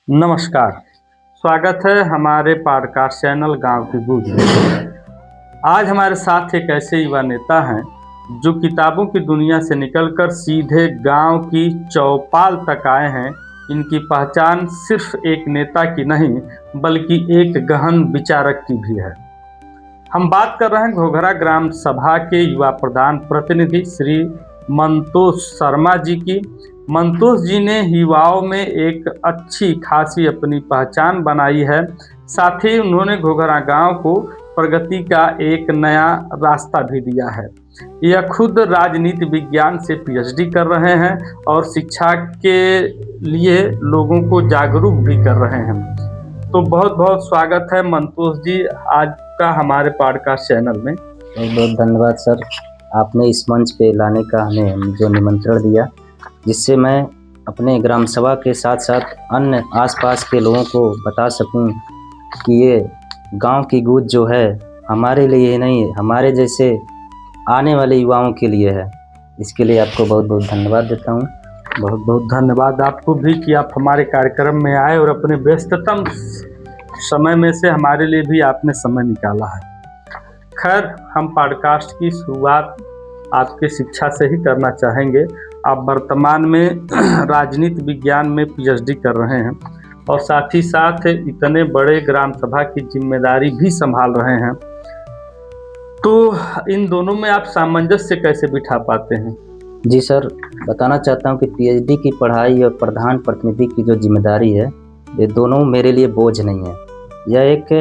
नमस्कार। स्वागत है हमारे पॉडकास्ट चैनल गांव की गूंज में। आज हमारे साथ एक ऐसे युवा नेता हैं जो किताबों की दुनिया से निकलकर सीधे गांव की चौपाल तक आए हैं। इनकी पहचान सिर्फ एक नेता की नहीं बल्कि एक गहन विचारक की भी है। हम बात कर रहे हैं घोघरा ग्राम सभा के युवा प्रधान प्रतिनिधि श्री मंतोष शर्मा जी की। मंतोष जी ने युवाओं में एक अच्छी खासी अपनी पहचान बनाई है। साथ ही उन्होंने घोघरा गांव को प्रगति का एक नया रास्ता भी दिया है। यह खुद राजनीति विज्ञान से पीएचडी कर रहे हैं और शिक्षा के लिए लोगों को जागरूक भी कर रहे हैं। तो बहुत बहुत स्वागत है मंतोष जी आज का हमारे पॉडकास्ट चैनल में। बहुत बहुत धन्यवाद सर, आपने इस मंच पे लाने का हमें जो निमंत्रण दिया, जिससे मैं अपने ग्राम सभा के साथ साथ अन्य आसपास के लोगों को बता सकूं कि ये गांव की गूंज जो है हमारे लिए ही नहीं, हमारे जैसे आने वाले युवाओं के लिए है। इसके लिए आपको बहुत बहुत धन्यवाद देता हूं। बहुत बहुत धन्यवाद आपको भी कि आप हमारे कार्यक्रम में आए और अपने व्यस्ततम समय में से हमारे लिए भी आपने समय निकाला है। खैर, हम पॉडकास्ट की शुरुआत आपके शिक्षा से ही करना चाहेंगे। आप वर्तमान में राजनीति विज्ञान में पीएचडी कर रहे हैं और साथ ही साथ इतने बड़े ग्राम सभा की जिम्मेदारी भी संभाल रहे हैं। तो इन दोनों में आप सामंजस्य कैसे बिठा पाते हैं? जी सर, बताना चाहता हूं कि पीएचडी की पढ़ाई और प्रधान प्रतिनिधि की जो जिम्मेदारी है, ये दोनों मेरे लिए बोझ नहीं है। यह एक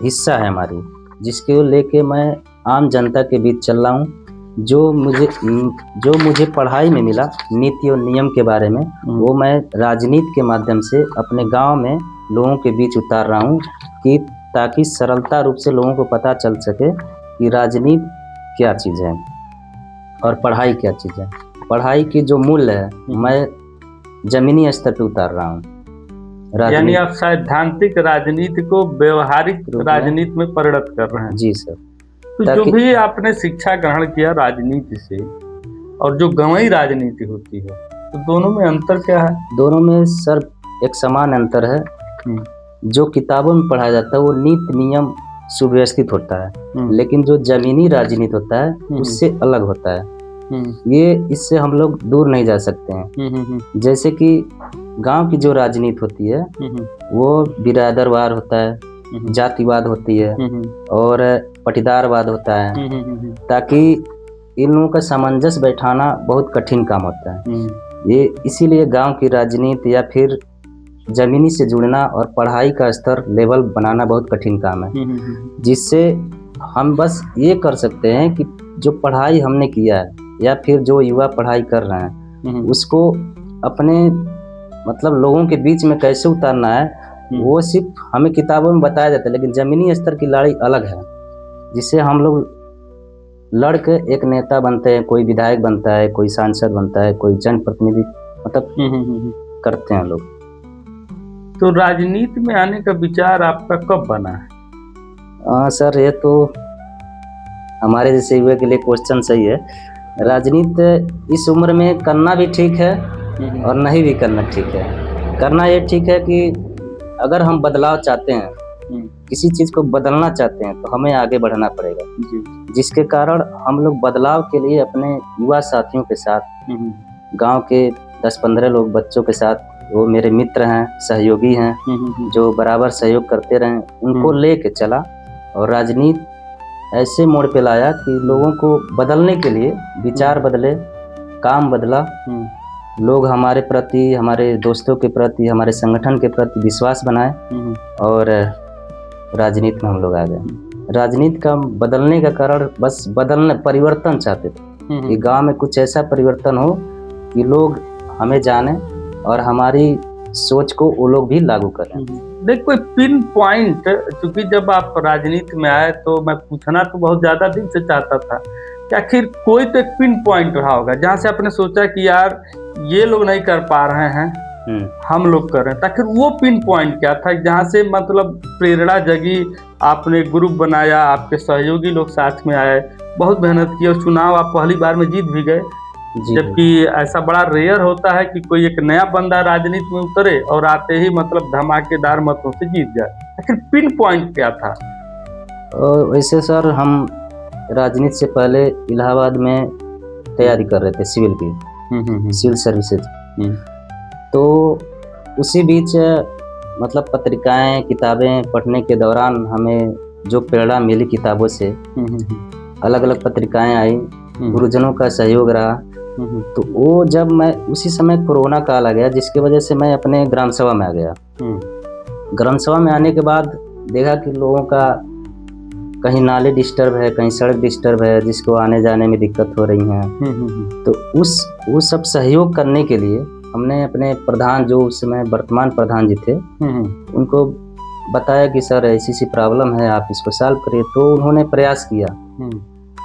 हिस्सा है हमारी, जिसको लेके मैं आम जनता के बीच चल रहा हूँ। जो मुझे पढ़ाई में मिला नीति और नियम के बारे में, वो मैं राजनीति के माध्यम से अपने गांव में लोगों के बीच उतार रहा हूँ कि ताकि सरलता रूप से लोगों को पता चल सके कि राजनीति क्या चीज़ है और पढ़ाई क्या चीज़ है। पढ़ाई की जो मूल्य है मैं जमीनी स्तर पे उतार रहा हूँ। यानी आप सैद्धांतिक राजनीति को व्यवहारिक राजनीति में परिणत कर रहे हैं। जी सर। तो जो भी आपने शिक्षा ग्रहण किया राजनीति से और जो गंवई राजनीति होती है, तो दोनों में अंतर क्या है? दोनों में सर एक समान अंतर है। जो किताबों में पढ़ाया जाता है वो नीति नियम सुव्यवस्थित होता है, लेकिन जो जमीनी राजनीति होता है उससे अलग होता है। ये इससे हम लोग दूर नहीं जा सकते हैं। जैसे कि गांव की जो राजनीति होती है वो बिरादरवार होता है, जातिवाद होती है और पटीदारवाद होता है, ताकि इन लोगों का सामंजस्य बैठाना बहुत कठिन काम होता है। ये इसीलिए गांव की राजनीति या फिर जमीनी से जुड़ना और पढ़ाई का स्तर लेवल बनाना बहुत कठिन काम है, जिससे हम बस ये कर सकते हैं कि जो पढ़ाई हमने किया है या फिर जो युवा पढ़ाई कर रहे हैं उसको अपने मतलब लोगों के बीच में कैसे उतारना है, वो सिर्फ हमें किताबों में बताया जाता है, लेकिन जमीनी स्तर की लड़ाई अलग है, जिससे हम लोग लड़ के एक नेता बनते हैं, कोई विधायक बनता है, कोई सांसद बनता है, कोई जनप्रतिनिधि मतलब करते हैं लोग। तो राजनीति में आने का विचार आपका कब बना है? सर, ये तो हमारे जैसे युवा के लिए क्वेश्चन सही है। राजनीति इस उम्र में करना भी ठीक है और नहीं भी करना ठीक है। करना ये ठीक है कि अगर हम बदलाव चाहते हैं, किसी चीज़ को बदलना चाहते हैं, तो हमें आगे बढ़ना पड़ेगा, जिसके कारण हम लोग बदलाव के लिए अपने युवा साथियों के साथ, गांव के 10-15 लोग बच्चों के साथ, वो मेरे मित्र हैं, सहयोगी हैं, जो बराबर सहयोग करते रहे, उनको लेके चला और राजनीति ऐसे मोड़ पे लाया कि लोगों को बदलने के लिए विचार बदले, काम बदला, लोग हमारे प्रति, हमारे दोस्तों के प्रति, हमारे संगठन के प्रति विश्वास बनाए और राजनीति में हम लोग आ गए। राजनीति का बदलने का कारण बस परिवर्तन चाहते थे कि गांव में कुछ ऐसा परिवर्तन हो कि लोग हमें जाने और हमारी सोच को वो लोग भी लागू करें। देख, कोई पिन पॉइंट, क्योंकि जब आप राजनीति में आए तो मैं पूछना तो बहुत ज्यादा दिन से चाहता था कि आखिर कोई तो एक पिन पॉइंट रहा होगा जहाँ से आपने सोचा कि यार ये लोग नहीं कर पा रहे हैं, हम लोग कर रहे हैं। आखिर वो पिन पॉइंट क्या था जहाँ से मतलब प्रेरणा जगी, आपने ग्रुप बनाया, आपके सहयोगी लोग साथ में आए, बहुत मेहनत की और चुनाव आप पहली बार में जीत भी गए। जी जबकि ऐसा बड़ा रेयर होता है कि कोई एक नया बंदा राजनीति में उतरे और आते ही मतलब धमाकेदार मतों से जीत जाए। आखिर पिन पॉइंट क्या था? और वैसे सर हम राजनीति से पहले इलाहाबाद में तैयारी कर रहे थे सिविल की, सिविल सर्विसेज। तो उसी बीच मतलब पत्रिकाएं किताबें पढ़ने के दौरान हमें जो प्रेरणा मिली किताबों से, अलग अलग पत्रिकाएं आई, गुरुजनों का सहयोग रहा। तो वो जब मैं उसी समय कोरोना काल आ गया, जिसकी वजह से मैं अपने ग्राम सभा में आ गया। ग्राम सभा में आने के बाद देखा कि लोगों का कहीं नाले डिस्टर्ब है, कहीं सड़क डिस्टर्ब है, जिसको आने जाने में दिक्कत हो रही है। तो वो सब सहयोग करने के लिए हमने अपने प्रधान, जो उस समय वर्तमान प्रधान जी थे, उनको बताया कि सर ऐसी सी प्रॉब्लम है, आप इसको सॉल्व करिए। तो उन्होंने प्रयास किया।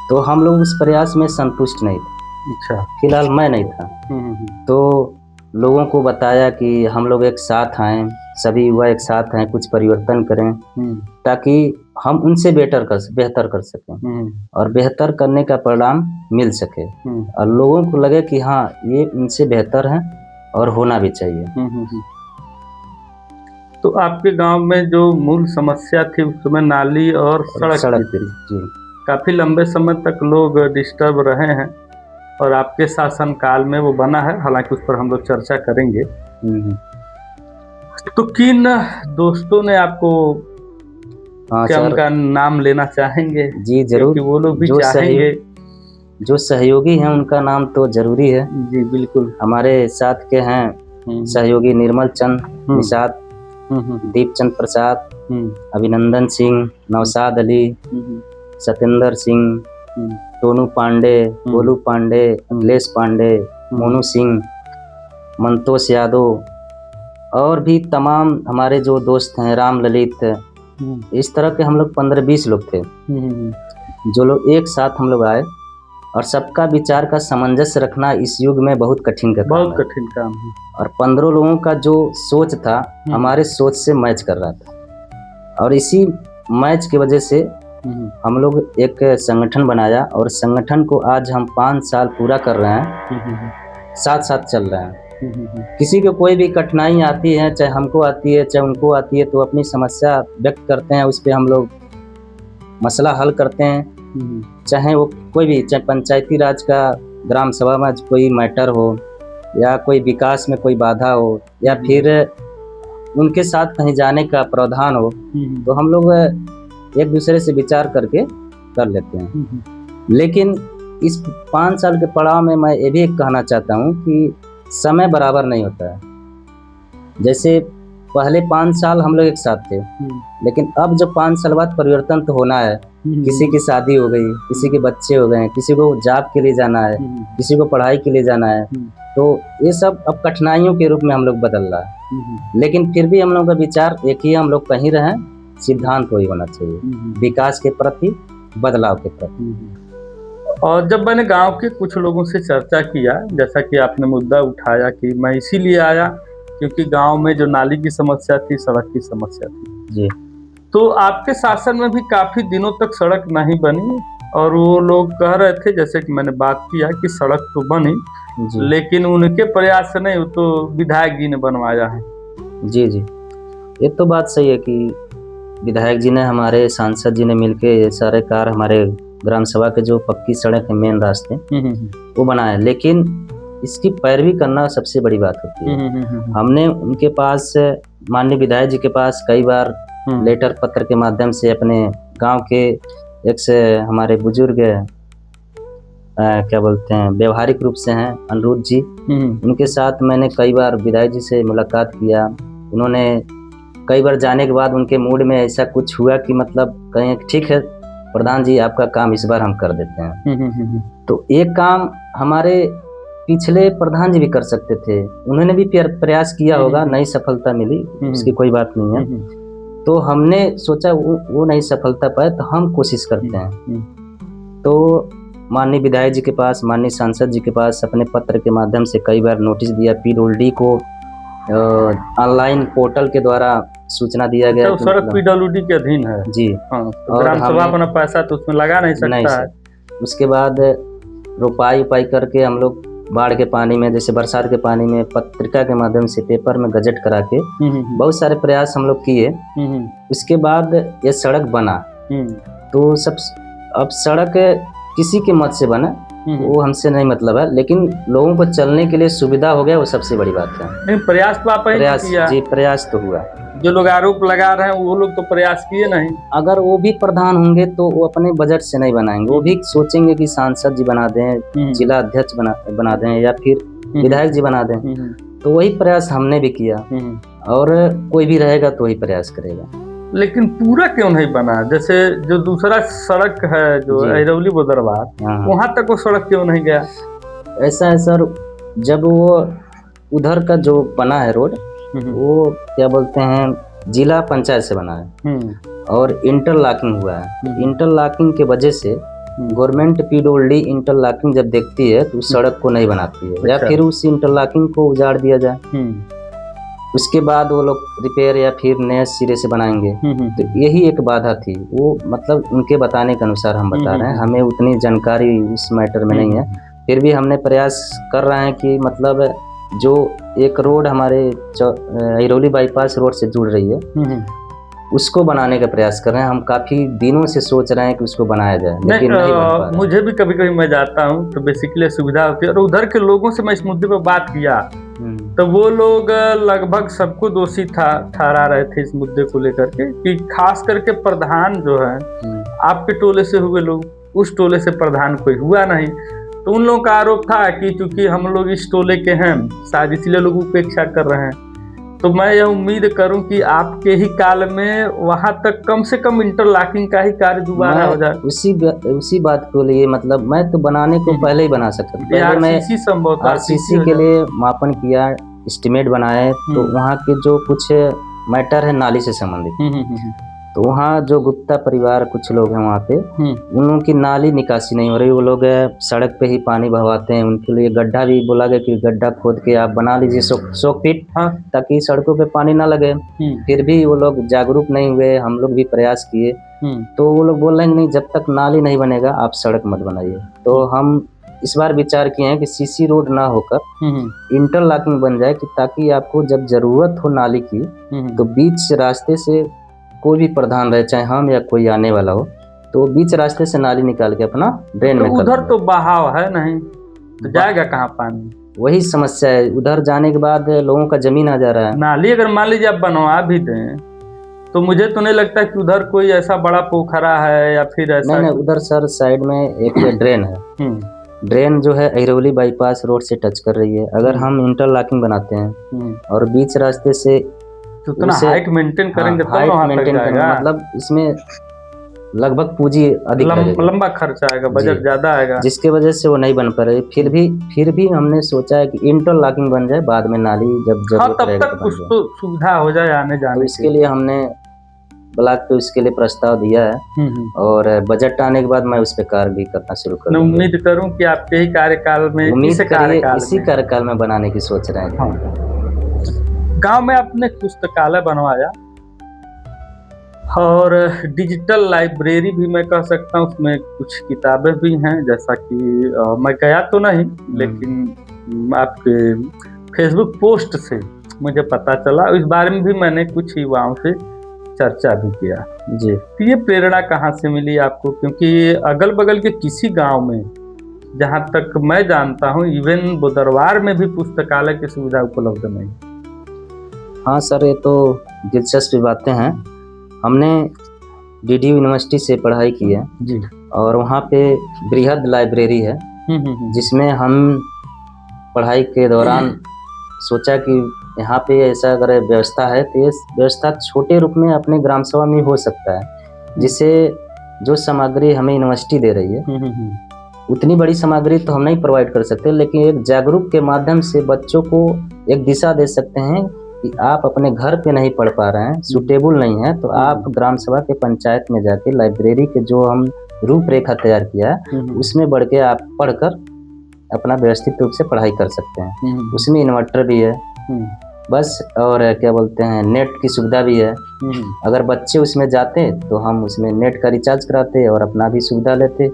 तो हम लोग उस प्रयास में संतुष्ट नहीं थे। अच्छा। फिलहाल मैं नहीं था। तो लोगों को बताया कि हम लोग एक साथ आएं, सभी युवा एक साथ आएं, कुछ परिवर्तन करें, ताकि हम उनसे बेहतर कर सकें और बेहतर करने का परिणाम मिल सके और लोगों को लगे कि हाँ ये इनसे बेहतर है और होना भी चाहिए। तो आपके गांव में जो मूल समस्या थी उस समय नाली और सड़क थी। जी। काफी लंबे समय तक लोग डिस्टर्ब रहे हैं और आपके शासन काल में वो बना है, हालांकि उस पर हम लोग चर्चा करेंगे। तो किन दोस्तों ने आपको, क्या उनका नाम लेना चाहेंगे? जी जरूर, वो लोग भी चाहेंगे। जो सहयोगी हैं उनका नाम तो जरूरी है। जी बिल्कुल। हमारे साथ के हैं सहयोगी निर्मल चंद निषाद, दीपचंद प्रसाद, अभिनंदन सिंह, नौशाद अली, सतेंद्र सिंह, टोनू पांडे, गोलू पांडे, अखिलेश पांडे, मोनू सिंह, मंतोष यादव और भी तमाम हमारे जो दोस्त हैं, राम ललित। इस तरह के हम लोग 15-20 लोग थे जो लोग एक साथ हम लोग आए। और सबका विचार का सामंजस्य रखना इस युग में बहुत कठिन काम है। और 15 लोगों का जो सोच था हमारे सोच से मैच कर रहा था और इसी मैच की वजह से हम लोग एक संगठन बनाया और संगठन को आज हम 5 साल पूरा कर रहे हैं, साथ साथ चल रहे हैं। किसी को कोई भी कठिनाई आती है, चाहे हमको आती है चाहे उनको आती है, तो अपनी समस्या व्यक्त करते हैं, उस पर हम लोग मसला हल करते हैं। चाहे वो कोई भी, चाहे पंचायती राज का ग्राम सभा में कोई मैटर हो या कोई विकास में कोई बाधा हो या फिर उनके साथ कहीं जाने का प्रावधान हो, तो हम लोग एक दूसरे से विचार करके कर लेते हैं। लेकिन इस 5 साल के पड़ाव में मैं ये भी कहना चाहता हूँ कि समय बराबर नहीं होता है। जैसे पहले 5 साल हम लोग एक साथ थे, लेकिन अब जब 5 साल बाद परिवर्तन तो होना है। किसी की शादी हो गई, किसी के बच्चे हो गए, किसी को जॉब के लिए जाना है, किसी को पढ़ाई के लिए जाना है, तो ये सब अब कठिनाइयों के रूप में हम लोग बदल रहा है। लेकिन फिर भी हम लोग का विचार एक ही, हम लोग कहीं रहें, सिद्धांत वही होना चाहिए, विकास के प्रति, बदलाव के प्रति। और जब मैंने गांव के कुछ लोगों से चर्चा किया, जैसा कि आपने मुद्दा उठाया कि मैं इसीलिए आया क्योंकि गांव में जो नाली की समस्या थी, सड़क की समस्या थी जी, तो आपके शासन में भी काफी दिनों तक सड़क नहीं बनी और वो लोग कह रहे थे, जैसे कि मैंने बात किया कि सड़क तो बनी लेकिन उनके प्रयास से नहीं, वो तो विधायक जी ने बनवाया है। जी जी, ये तो बात सही है कि विधायक जी ने, हमारे सांसद जी ने मिलके ये सारे कार्य हमारे ग्राम सभा के जो पक्की सड़क है, मेन रास्ते वो बनाए, लेकिन इसकी पैरवी करना सबसे बड़ी बात होती है। हमने उनके पास, माननीय विधायक जी के पास कई बार लेटर पत्र के माध्यम से अपने गांव के एक से हमारे बुजुर्ग क्या बोलते हैं, व्यवहारिक रूप से हैं अनिरुद्ध जी, उनके साथ मैंने कई बार विधायक जी से मुलाकात किया। उन्होंने कई बार जाने के बाद उनके मूड में ऐसा कुछ हुआ कि मतलब कहें ठीक है प्रधान जी, आपका काम इस बार हम कर देते हैं। तो एक काम हमारे पिछले प्रधान जी भी कर सकते थे, उन्होंने भी प्रयास किया होगा, नहीं सफलता मिली, उसकी कोई बात नहीं है। तो हमने सोचा वो नहीं सफलता पाए तो हम कोशिश करते हैं। तो माननीय विधायक जी के पास, माननीय सांसद जी के पास अपने पत्र के माध्यम से कई बार नोटिस दिया, PWD को ऑनलाइन पोर्टल के द्वारा सूचना दिया गया। तो सड़क PWD के अधीन है जी। तो ग्राम सभा अपना पैसा तो उसमें लगा नहीं सकता है। उसके बाद रोपाई करके हम लोग बाढ़ के पानी में, जैसे बरसात के पानी में पत्रिका के माध्यम से पेपर में गजट करा के बहुत सारे प्रयास हम लोग किए। उसके बाद ये सड़क बना तो सब, अब सड़क किसी के मत से बना वो हमसे नहीं मतलब है, लेकिन लोगों को चलने के लिए सुविधा हो गया, वो सबसे बड़ी बात है। नहीं, प्रयास तो आप प्रयास किया। जी, प्रयास तो हुआ। जो लोग आरोप लगा रहे हैं वो लोग तो प्रयास किए नहीं। अगर वो भी प्रधान होंगे तो वो अपने बजट से नहीं बनाएंगे, वो भी सोचेंगे कि सांसद जी बना दें, जिला अध्यक्ष बना दें या फिर विधायक जी बना दें। तो वही प्रयास हमने भी किया और कोई भी रहेगा तो वही प्रयास करेगा। लेकिन पूरा क्यों नहीं बना? जैसे जो दूसरा सड़क है जो अहिरौली बोदरवार, वहां तक वो सड़क क्यों नहीं गया? ऐसा है सर, जब वो उधर का जो बना है रोड, वो क्या बोलते हैं जिला पंचायत से बना है और इंटरलॉकिंग हुआ है। इंटरलॉकिंग के वजह से गवर्नमेंट पीडब्ल्यूडी इंटरलॉकिंग जब देखती है तो उस सड़क को नहीं बनाती है, या फिर उस इंटरलॉकिंग को उजाड़ दिया जाए, उसके बाद वो लोग रिपेयर या फिर नए सिरे से बनाएंगे। तो यही एक बाधा थी, वो मतलब उनके बताने के अनुसार हम बता रहे हैं, हमें उतनी जानकारी इस मैटर में नहीं है। फिर भी हमने प्रयास कर रहे हैं कि मतलब जो एक रोड हमारे अहिरौली बाईपास रोड से जुड़ रही है उसको बनाने का प्रयास कर रहे हैं। हम काफी दिनों से सोच रहे हैं कि उसको बनाया जाए, लेकिन नहीं बन पा रहा। मुझे भी कभी कभी मैं जाता हूँ तो बेसिकली सुविधा होती है, और उधर के लोगों से मैं इस मुद्दे पर बात किया तो वो लोग लगभग सबको दोषी ठहरा रहे थे इस मुद्दे को लेकर के, कि खास करके प्रधान जो है आपके टोले से हुए लोग, उस टोले से प्रधान कोई हुआ नहीं। तो उन लोगों का आरोप था कि चूंकि हम लोग इस टोले के हैं शायद इसलिए लोग उपेक्षा कर रहे हैं। तो मैं यह उम्मीद करूं कि आपके ही काल में वहां तक कम से कम इंटरलॉकिंग का ही कार्य दोबारा हो जाए। उसी बात को लिए मतलब मैं तो बनाने को पहले ही बना सकता था। पहले मैं आरसीसी के लिए मापन किया, एस्टिमेट बनाए, तो वहाँ के जो कुछ मैटर है नाली से संबंधित, तो वहाँ जो गुप्ता परिवार कुछ लोग हैं वहाँ पे, उन लोगों की नाली निकासी नहीं हो रही, वो लोग सड़क पे ही पानी बहवाते हैं। उनके लिए गड्ढा भी बोला गया कि गड्ढा खोद के आप बना लीजिए 100 फीट, ताकि सड़कों पे पानी ना लगे। फिर भी वो लोग जागरूक नहीं हुए, हम लोग भी प्रयास किए, तो वो लोग बोल रहे हैं नहीं, जब तक नाली नहीं बनेगा आप सड़क मत बनाइए। तो हम इस बार विचार किए हैं कि सीसी रोड ना होकर इंटरलॉकिंग बन जाए, कि ताकि आपको जब जरूरत हो नाली की तो बीच रास्ते से कोई भी प्रधान रहे, चाहे हम या कोई आने वाला हो, तो बीच रास्ते से नाली निकाल के अपना ड्रेन में कर। उधर तो बहाव है नहीं, तो जाएगा कहाँ पानी? वही समस्या है, उधर जाने के बाद लोगों का जमीन आ जा रहा है। नाली अगर मान लीजिए आप बनवा भी दें तो मुझे तो नहीं लगता कि उधर कोई ऐसा बड़ा पोखरा है या फिर ऐसा। नहीं, उधर सर साइड में एक ड्रेन है। ड्रेन जो है अहिरौली बाईपास रोड से टच कर रही है। अगर हम इंटरलॉकिंग बनाते हैं और बीच रास्ते से उतना हाइट मेंटेन करेंगे तब वहां तक जाएगा। मतलब इसमें लगभग पूंजी अधिक लंबा खर्च आएगा, बजट ज्यादा आएगा, जिसके वजह से वो नहीं बन पा रही। फिर भी हमने सोचा है कि इंटरलॉकिंग बन जाए, बाद में नाली जब जरूरत तब तक कुछ तो सुविधा हो जाए आने जाने। तो इसके लिए हमने ब्लॉक पे इसके लिए प्रस्ताव दिया है और बजट आने के बाद मैं उस पर कार्य भी करना शुरू करूँगा। उम्मीद करूँ कि आपके ही कार्यकाल में, इसी कार्यकाल में बनाने की सोच रहे हैं। गांव में आपने पुस्तकालय बनवाया और डिजिटल लाइब्रेरी भी मैं कह सकता हूँ, उसमें कुछ किताबें भी हैं। जैसा कि मैं गया तो नहीं, लेकिन आपके फेसबुक पोस्ट से मुझे पता चला, इस बारे में भी मैंने कुछ युवाओं से चर्चा भी किया जी। तो ये प्रेरणा कहाँ से मिली आपको? क्योंकि अगल बगल के किसी गांव में, जहाँ तक मैं जानता हूँ, इवन बोदरवार में भी पुस्तकालय की सुविधा उपलब्ध नहीं। हाँ सर, ये तो दिलचस्प बातें हैं। हमने डीडी यूनिवर्सिटी से पढ़ाई की है जी, और वहाँ पे बृहद लाइब्रेरी है, जिसमें हम पढ़ाई के दौरान सोचा कि यहाँ पे ऐसा अगर व्यवस्था है तो ये व्यवस्था छोटे रूप में अपने ग्राम सभा में हो सकता है, जिससे जो सामग्री हमें यूनिवर्सिटी दे रही है उतनी बड़ी सामग्री तो हम नहीं प्रोवाइड कर सकते, लेकिन एक जागरूक के माध्यम से बच्चों को एक दिशा दे सकते हैं कि आप अपने घर पे नहीं पढ़ पा रहे हैं, सुटेबल नहीं है, तो आप ग्राम सभा के पंचायत में जाके लाइब्रेरी के जो हम रूपरेखा तैयार किया है उसमें बढ़ के आप पढ़कर अपना व्यवस्थित रूप से पढ़ाई कर सकते हैं। उसमें इन्वर्टर भी है बस, और क्या बोलते हैं नेट की सुविधा भी है। अगर बच्चे उसमें जाते तो हम उसमें नेट का रिचार्ज कराते और अपना भी सुविधा लेते।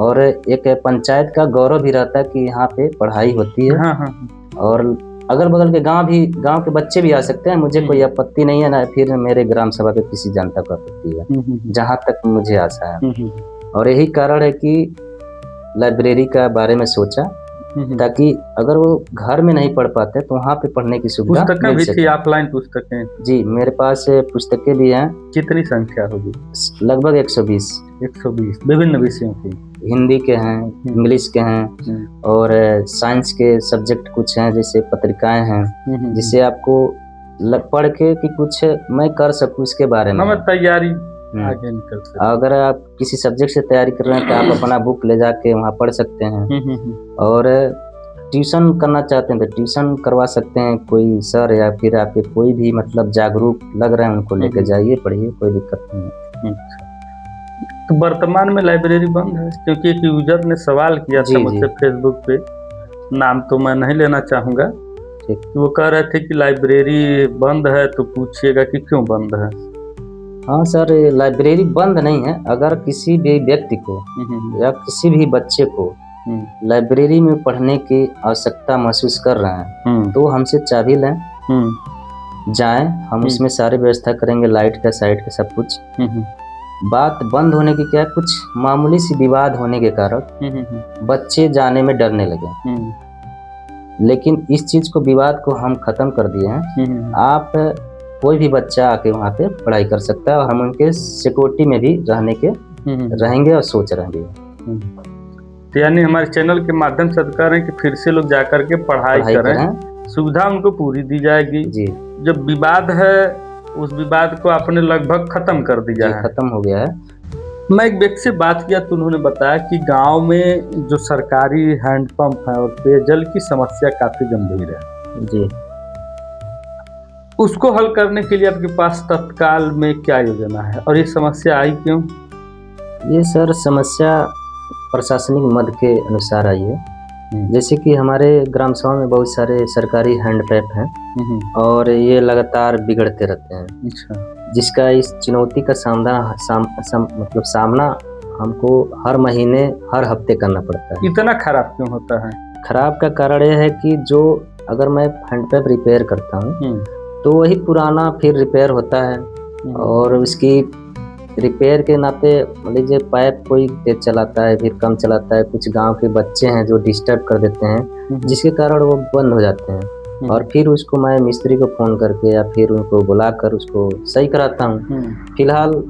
और एक पंचायत का गौरव भी रहता है कि यहाँ पे पढ़ाई होती है। हाँ हाँ। और अगल बगल के गांव के बच्चे भी आ सकते हैं, मुझे कोई आपत्ति नहीं है, ना फिर मेरे ग्राम सभा के किसी जनता को आपत्ति है, जहाँ तक मुझे आशा है। और यही कारण है कि लाइब्रेरी का बारे में सोचा, ताकि अगर वो घर में नहीं पढ़ पाते तो वहाँ पे पढ़ने की सुविधा पुस्तकें भी थी, ऑफलाइन पुस्तकें? जी, मेरे पास पुस्तकें भी हैं। कितनी संख्या होगी? लगभग 120 विभिन्न विषयों की। हिंदी के हैं, इंग्लिश के हैं, और साइंस के सब्जेक्ट कुछ हैं, जैसे पत्रिकाएं हैं, जिससे आपको पढ़ के कि कुछ मैं कर सकूं इसके बारे में तैयारी आगे निकल सकते। अगर आप किसी सब्जेक्ट से तैयारी कर रहे हैं तो आप अपना बुक ले जाके वहाँ पढ़ सकते हैं। और ट्यूशन करना चाहते हैं तो ट्यूशन करवा सकते हैं, कोई सर या फिर आपके कोई भी मतलब जागरूक लग रहे हैं उनको लेके जाइए, पढ़िए, कोई दिक्कत नहीं है। तो वर्तमान में लाइब्रेरी बंद है? क्योंकि एक यूजर ने सवाल किया था मुझसे फेसबुक पे, नाम तो मैं नहीं लेना चाहूँगा, वो कह रहे थे कि लाइब्रेरी बंद है, तो पूछिएगा कि क्यों बंद है। हाँ सर, लाइब्रेरी बंद नहीं है। अगर किसी भी व्यक्ति को या किसी भी बच्चे को लाइब्रेरी में पढ़ने की आवश्यकता महसूस कर रहे हैं तो हमसे चाबी लें, जाएं, हम उसमें सारी व्यवस्था करेंगे, लाइट का, साइड का, सब कुछ। बात बंद होने की क्या, कुछ मामूली सी विवाद होने के कारण बच्चे जाने में डरने लगे, लेकिन इस चीज को, विवाद को हम खत्म कर दिए हैं। आप कोई भी बच्चा आके वहाँ पे पढ़ाई कर सकता है, और हम उनके सिक्योरिटी में भी रहेंगे और सोच रहेंगे। तो यानी हमारे चैनल के माध्यम से कह रहे हैं कि फिर से लोग जाकर के पढ़ाई करें, सुविधा उनको पूरी दी जाएगी जी। जब विवाद है, उस विवाद को आपने लगभग खत्म कर दिया है? खत्म हो गया है। मैं एक व्यक्ति से बात किया तो उन्होंने बताया कि गांव में जो सरकारी हैंडपंप है और पेयजल की समस्या काफी गंभीर है जी। उसको हल करने के लिए आपके पास तत्काल में क्या योजना है, और ये समस्या आई क्यों? ये सर समस्या प्रशासनिक मद के अनुसार आई है। जैसे कि हमारे ग्राम सभा में बहुत सारे सरकारी हैंडपैप हैं और ये लगातार बिगड़ते रहते हैं। अच्छा। जिसका इस चुनौती का सामना हमको हर महीने, हर हफ्ते करना पड़ता है। इतना खराब क्यों होता है? खराब का कारण यह है कि जो अगर मैं हैंडपैप रिपेयर करता हूँ तो वही पुराना फिर रिपेयर होता है, और उसकी रिपेयर के नाते मान लीजिए पाइप कोई तेज चलाता है, फिर कम चलाता है, कुछ गांव के बच्चे हैं जो डिस्टर्ब कर देते हैं, जिसके कारण वो बंद हो जाते हैं। और फिर उसको मैं मिस्त्री को फ़ोन करके या फिर उनको बुलाकर उसको सही कराता हूँ। फिलहाल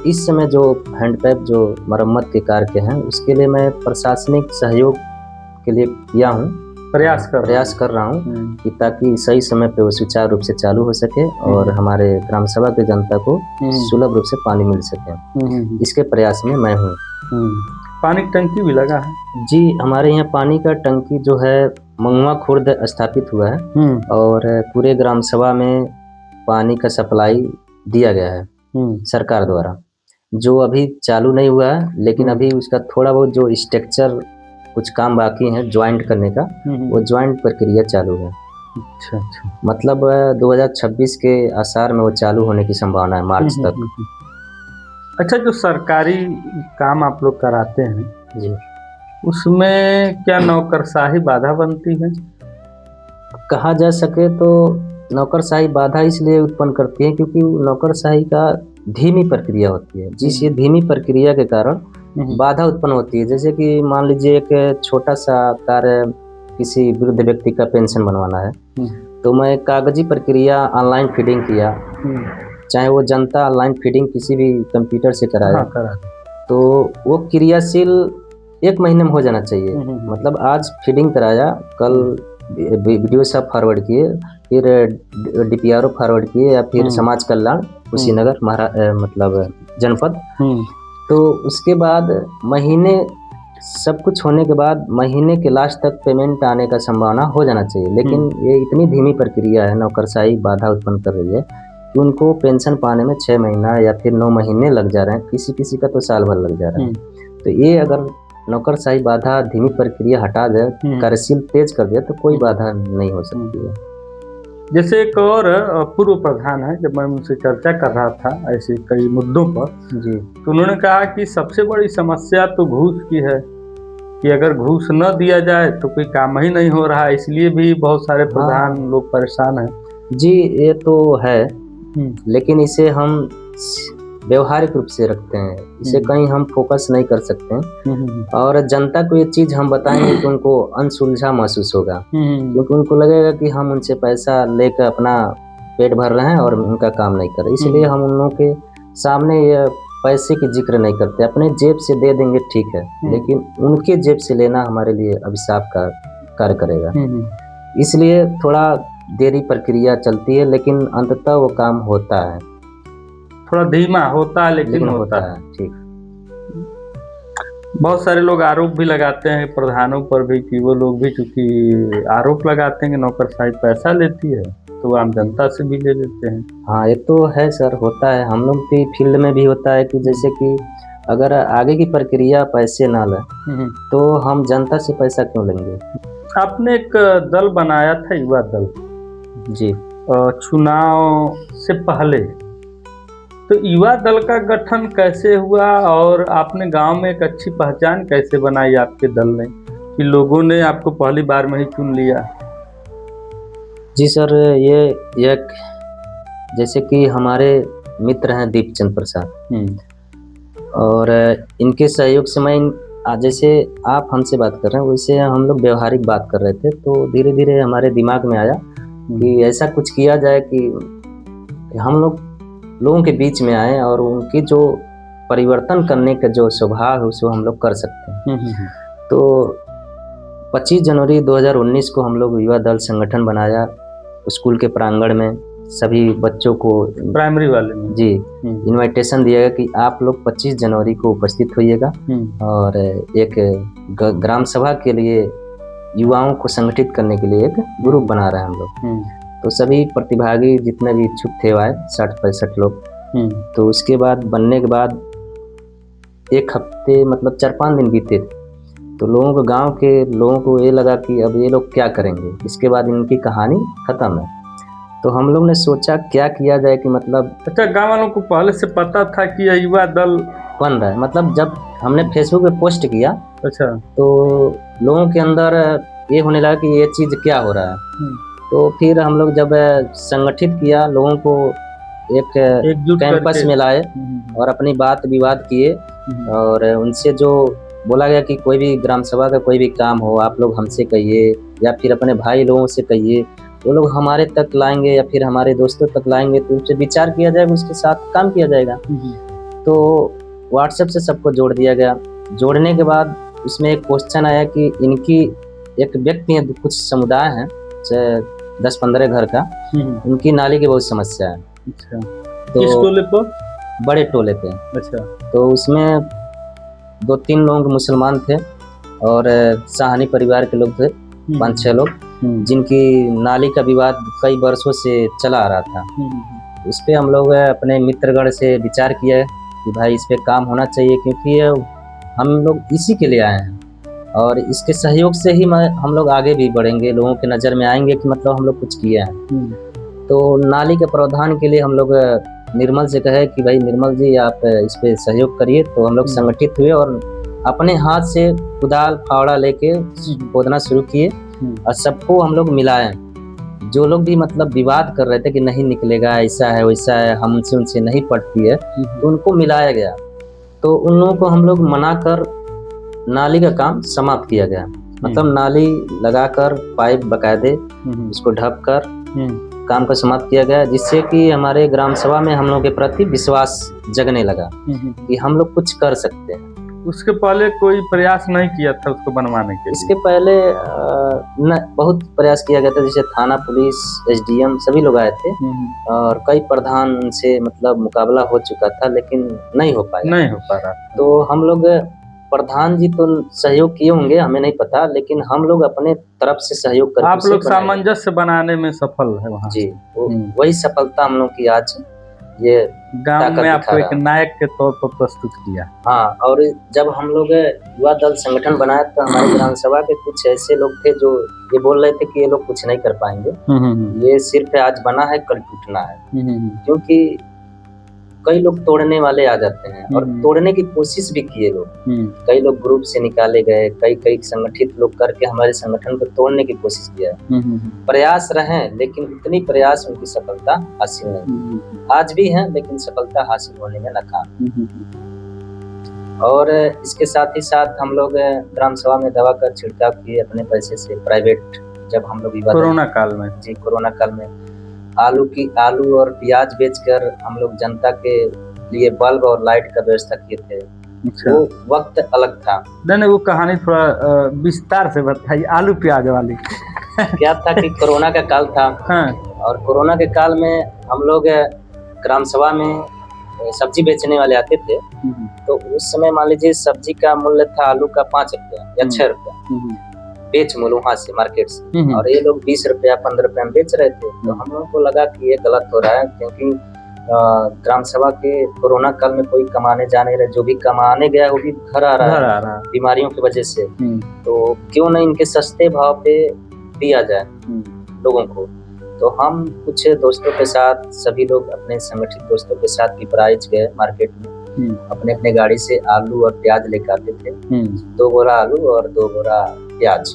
इस समय जो हैंडपैप जो मरम्मत के कार्य के हैं, उसके लिए मैं प्रशासनिक सहयोग के लिए किया हूँ, प्रयास कर रहा हूँ कि ताकि सही समय पे वो सुचारू रूप से चालू हो सके और हमारे ग्राम सभा के जनता को सुलभ रूप से पानी मिल सके। इसके प्रयास में मैं हूँ। पानी की टंकी भी लगा है? जी, हमारे यहाँ पानी का टंकी जो है मंगवा खुर्द स्थापित हुआ है, और पूरे ग्राम सभा में पानी का सप्लाई दिया गया है सरकार द्वारा, जो अभी चालू नहीं हुआ है, लेकिन अभी उसका थोड़ा बहुत जो स्ट्रक्चर कुछ काम बाकी है ज्वाइंट करने का, वो ज्वाइंट प्रक्रिया चालू है। अच्छा। मतलब 2026 के आसार में वो चालू होने की संभावना है, मार्च तक। अच्छा, जो सरकारी काम आप लोग कराते हैं जी, उसमें क्या नौकरशाही बाधा बनती है? कहा जा सके तो नौकरशाही बाधा इसलिए उत्पन्न करती है क्योंकि नौकरशाही का धीमी प्रक्रिया होती है, जिस ये धीमी प्रक्रिया के कारण बाधा उत्पन्न होती है। जैसे कि मान लीजिए एक छोटा सा कार्य, किसी वृद्ध व्यक्ति का पेंशन बनवाना है, तो मैं कागजी प्रक्रिया ऑनलाइन फीडिंग किया, चाहे वो जनता ऑनलाइन फीडिंग किसी भी कंप्यूटर से कराया, तो वो क्रियाशील 1 महीने में हो जाना चाहिए। मतलब आज फीडिंग कराया, कल वीडियो सब फॉरवर्ड किए, फिर DPRO फॉरवर्ड किए, या फिर समाज कल्याण कुशीनगर मतलब जनपद, तो उसके बाद महीने सब कुछ होने के बाद महीने के लास्ट तक पेमेंट आने का संभावना हो जाना चाहिए। लेकिन ये इतनी धीमी प्रक्रिया है, नौकरशाही बाधा उत्पन्न कर रही है कि उनको पेंशन पाने में 6 महीना या फिर 9 महीने लग जा रहे हैं, किसी किसी का तो साल भर लग जा रहा है। तो ये अगर नौकरशाही बाधा, धीमी प्रक्रिया हटा दे, कार्यशील तेज कर दिया, तो कोई बाधा नहीं हो सकती है। जैसे एक और पूर्व प्रधान है, जब मैं उनसे चर्चा कर रहा था ऐसे कई मुद्दों पर, जी तो उन्होंने कहा कि सबसे बड़ी समस्या तो घूस की है, कि अगर घूस न दिया जाए तो कोई काम ही नहीं हो रहा है, इसलिए भी बहुत सारे प्रधान लोग परेशान हैं। जी, ये तो है, लेकिन इसे हम व्यवहारिक रूप से रखते हैं, इसे कहीं हम फोकस नहीं कर सकते हैं। और जनता को ये चीज हम बताएंगे तो उनको अनसुलझा महसूस होगा, क्योंकि उनको लगेगा कि हम उनसे पैसा लेकर अपना पेट भर रहे हैं और उनका काम नहीं कर रहे। इसलिए हम उन लोगों के सामने ये पैसे की जिक्र नहीं करते। अपने जेब से दे देंगे ठीक है, लेकिन उनके जेब से लेना हमारे लिए अभिशाप का कार्य करेगा। इसलिए थोड़ा देरी प्रक्रिया चलती है, लेकिन अंततः वो काम होता है। थोड़ा धीमा होता है लेकिन होता है। ठीक। बहुत सारे लोग आरोप भी लगाते हैं प्रधानों पर भी कि वो लोग भी चूंकि आरोप लगाते हैं कि नौकरशाही पैसा लेती है, तो आम जनता से भी ले लेते हैं। हाँ, ये तो है सर, होता है। हम लोग की फील्ड में भी होता है कि जैसे कि अगर आगे की प्रक्रिया पैसे ना ले तो हम जनता से पैसा क्यों लेंगे। आपने एक दल बनाया था, युवा दल जी, चुनाव से पहले, तो युवा दल का गठन कैसे हुआ और आपने गांव में एक अच्छी पहचान कैसे बनाई आपके दल ने कि लोगों ने आपको पहली बार में ही चुन लिया? जी सर, ये एक जैसे कि हमारे मित्र हैं दीपचंद प्रसाद, और इनके सहयोग से मैं जैसे आप हमसे बात कर रहे हैं वैसे हम लोग व्यवहारिक बात कर रहे थे, तो धीरे धीरे हमारे दिमाग में आया कि ऐसा कुछ किया जाए कि हम लोगों के बीच में आए और उनकी जो परिवर्तन करने का जो स्वभाव है उसे हम लोग कर सकते हैं। तो 25 जनवरी 2019 को हम लोग युवा दल संगठन बनाया, स्कूल के प्रांगण में सभी बच्चों को, प्राइमरी वाले में जी, इनविटेशन दिया गया कि आप लोग 25 जनवरी को उपस्थित होइएगा और एक ग्राम सभा के लिए युवाओं को संगठित करने के लिए एक ग्रुप बना रहे हैं हम लोग। तो सभी प्रतिभागी जितने भी इच्छुक थे आए 60-65 लोग। तो उसके बाद बनने के बाद एक हफ्ते मतलब 4-5 दिन बीते, तो लोगों को, गांव के लोगों को ये लगा कि अब ये लोग क्या करेंगे, इसके बाद इनकी कहानी खत्म है। तो हम लोग ने सोचा क्या किया जाए कि मतलब, अच्छा, गांव वालों को पहले से पता था कि यह युवा दल बन रहा है? मतलब जब हमने फेसबुक पे पोस्ट किया, अच्छा, तो लोगों के अंदर ये होने लगा कि ये चीज क्या हो रहा है। तो फिर हम लोग जब संगठित किया, लोगों को एक कैंपस में लाए और अपनी बात विवाद किए, और उनसे जो बोला गया कि कोई भी ग्राम सभा का कोई भी काम हो आप लोग हमसे कहिए या फिर अपने भाई लोगों से कहिए, वो लोग हमारे तक लाएंगे या फिर हमारे दोस्तों तक लाएंगे, तो उससे विचार किया जाएगा, उसके साथ काम किया जाएगा। तो व्हाट्सएप से सबको जोड़ दिया गया। जोड़ने के बाद उसमें एक क्वेश्चन आया कि इनकी एक व्यक्ति है, कुछ समुदाय है 10-15 घर का, उनकी नाली की बहुत समस्या है। अच्छा, तो किस टोले पर? बड़े टोले पे। अच्छा, तो उसमें 2-3 लोग मुसलमान थे और साहनी परिवार के लोग थे, 5-6 लोग, जिनकी नाली का विवाद कई वर्षों से चला आ रहा था। उस पर हम लोग अपने मित्रगण से विचार किया कि भाई इस पे काम होना चाहिए, क्योंकि हम लोग इसी के लिए आए हैं और इसके सहयोग से ही हम लोग आगे भी बढ़ेंगे, लोगों के नज़र में आएंगे कि मतलब हम लोग कुछ किए हैं। तो नाली के प्रावधान के लिए हम लोग निर्मल से कहे कि भाई निर्मल जी आप इस पे सहयोग करिए। तो हम लोग संगठित हुए और अपने हाथ से कुदाल फावड़ा लेके खोदना शुरू किए और सबको हम लोग मिलाए। जो लोग भी मतलब विवाद कर रहे थे कि नहीं निकलेगा, ऐसा है वैसा है, हमसे उनसे नहीं पड़ती है, तो उनको मिलाया गया। तो उन लोगों को हम लोग मना कर नाली का काम समाप्त किया गया। मतलब नाली लगाकर पाइप बकायदे उसको ढक कर काम को समाप्त किया गया, जिससे कि हमारे ग्राम सभा में हम लोग के प्रति विश्वास जगने लगा कि हम लोग कुछ कर सकते हैं। उसके पहले कोई प्रयास नहीं किया था उसको बनवाने के लिए? इसके पहले बहुत प्रयास किया गया था, जैसे थाना, पुलिस, एसडीएम सभी लोग आए थे और कई प्रधान से मतलब मुकाबला हो चुका था, लेकिन नहीं हो पा रहा। तो हम लोग, प्रधान जी तो सहयोग किए होंगे हमें नहीं पता, लेकिन हम लोग अपने तरफ से सहयोग करके आप लोग सामंजस्य बनाने में सफल है वहाँ। जी, वही सफलता हम लोग की आज ये गांव ताकत में दिखा आपको एक रहा। नायक के तौर पर प्रस्तुत किया। हाँ, और जब हम लोग युवा दल संगठन बनाया तो हमारे ग्राम सभा के कुछ ऐसे लोग थे जो ये बोल रहे थे कि ये लोग कुछ नहीं कर पाएंगे, ये सिर्फ आज बना है कल टूटना है, क्योंकि कई लोग तोड़ने वाले आ जाते हैं और तोड़ने की कोशिश भी किए लोग। कई लोग ग्रुप से निकाले गए, कई संगठित लोग करके हमारे संगठन को तोड़ने की कोशिश किया है। प्रयास रहे लेकिन उतनी प्रयास उनकी सफलता हासिल नहीं, आज भी है लेकिन सफलता हासिल होने में नाकाम। और इसके साथ ही साथ हम लोग ग्राम सभा में दवा का छिड़काव किए अपने पैसे से, प्राइवेट। जब हम लोग कोरोना काल में, जी कोरोना काल में आलू और प्याज बेचकर हम लोग जनता के लिए बल्ब और लाइट का व्यवस्था किए थे। अच्छा। वो वक्त अलग था। नहीं, वो कहानी थोड़ा विस्तार से बताइए, आलू प्याज वाली। क्या था कि कोरोना का काल था। हाँ। और कोरोना के काल में हम लोग ग्राम सभा में सब्जी बेचने वाले आते थे, तो उस समय मान लीजिए सब्जी का मूल्य था आलू का 5 रुपया या 6 रुपया बेच मूल्य वहाँ से मार्केट से, और ये लोग 20 रुपया 15 रुपया में बेच रहे थे। तो हम लोगों को लगा कि ये गलत हो रहा है, क्योंकि ग्राम सभा के कोरोना काल में कोई कमाने जाने रहे, जो भी कमाने गया वो भी घर आ रहा है बीमारियों की वजह से। तो क्यों नहीं इनके सस्ते भाव पे दिया जाए लोगों को। तो हम कुछ दोस्तों के साथ, सभी लोग अपने संगठित दोस्तों के साथ पिपराइच गए मार्केट में, अपने अपने गाड़ी से आलू और प्याज लेकर आते थे। 2 बोरा आलू और 2 बोरा प्याज,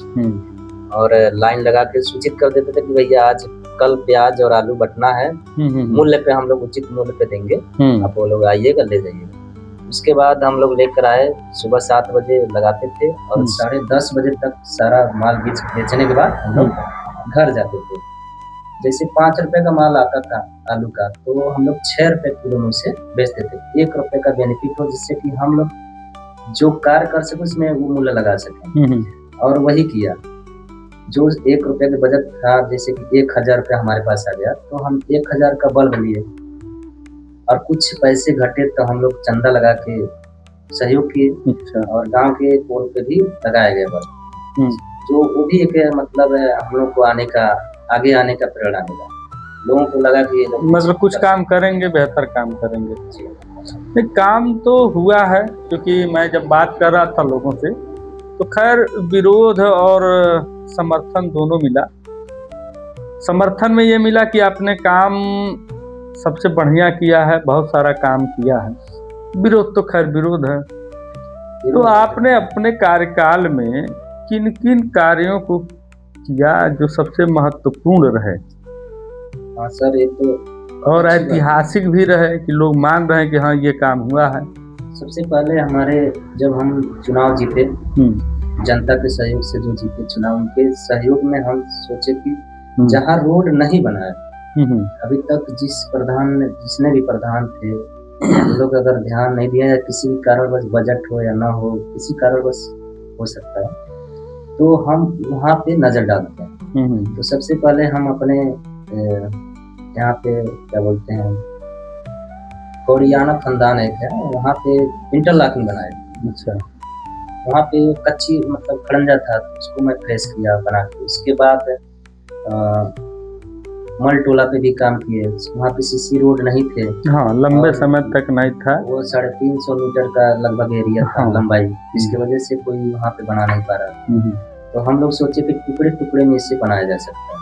और लाइन लगा के सूचित कर देते थे कि भैया आज कल प्याज और आलू बटना है, मूल्य पे हम लोग उचित मूल्य पे देंगे, आप वो लोग आइएगा ले जाइएगा। उसके बाद हम लोग लेकर आए, सुबह 7 बजे लगाते थे और 10:30 बजे तक सारा माल बेचने के बाद हम लोग घर जाते थे। जैसे 5 रुपए का माल आता था आलू का, तो हम लोग 6 रुपए किलो में उसे बेचते थे। 1 रुपए का बेनिफिट हो, जिससे कि हम लोग जो कार्य कर सके उसमें वो मूल्य लगा सकें। और वही किया। जो 1 रुपए का बजट था, जैसे कि 1000 रुपया हमारे पास आ गया, तो हम 1000 का बल्ब लिए और कुछ पैसे घटे तो हम लोग चंदा लगा के सहयोग किए। और गांव के पोल पे भी लगाया गया बल्ब, जो वो भी एक मतलब हम लोग को आगे आने का प्रेरणा मिला। लोगों को लगा कि मतलब कुछ काम करेंगे, बेहतर काम करेंगे। नहीं, काम तो हुआ है, क्योंकि मैं जब बात कर रहा था लोगों से तो खैर विरोध और समर्थन दोनों मिला। समर्थन में ये मिला कि आपने काम सबसे बढ़िया किया है, बहुत सारा काम किया है। विरोध तो खैर विरोध है। तो आपने अपने कार्यकाल में किन किन कार्यों को किया जो सबसे महत्वपूर्ण रहे? हाँ सर, ये तो और ऐतिहासिक भी रहे कि लोग मान रहे हैं कि हाँ ये काम हुआ है। सबसे पहले हमारे जब हम चुनाव जीते, जनता के सहयोग से जो जीते चुनाव, उनके सहयोग में हम सोचे कि जहाँ रोड नहीं बना है अभी तक, जिसने भी प्रधान थे लोग अगर ध्यान नहीं दिया, किसी भी कारणवश बजट हो या ना हो, किसी कारणवश हो सकता है, तो हम वहाँ पे नजर डालते हैं। तो सबसे पहले हम अपने यहाँ पे क्या बोलते हैं, कोरियाना खानदान एक है, वहाँ पे इंटरलॉकिंग बनाए। अच्छा। वहाँ पे कच्ची मतलब खड़ंजा था, उसको मैं फ्रेश किया बना के। उसके बाद मल टोला पे भी काम किए, वहाँ पे सीसी रोड नहीं थे। हाँ, लंबे समय तक नहीं था। वो 350 मीटर का लगभग एरिया था लंबाई, इसकी वजह से कोई वहाँ पे बना नहीं पा रहा। तो हम लोग सोचे कि टुकड़े टुकड़े में इससे बनाया जा सकता है।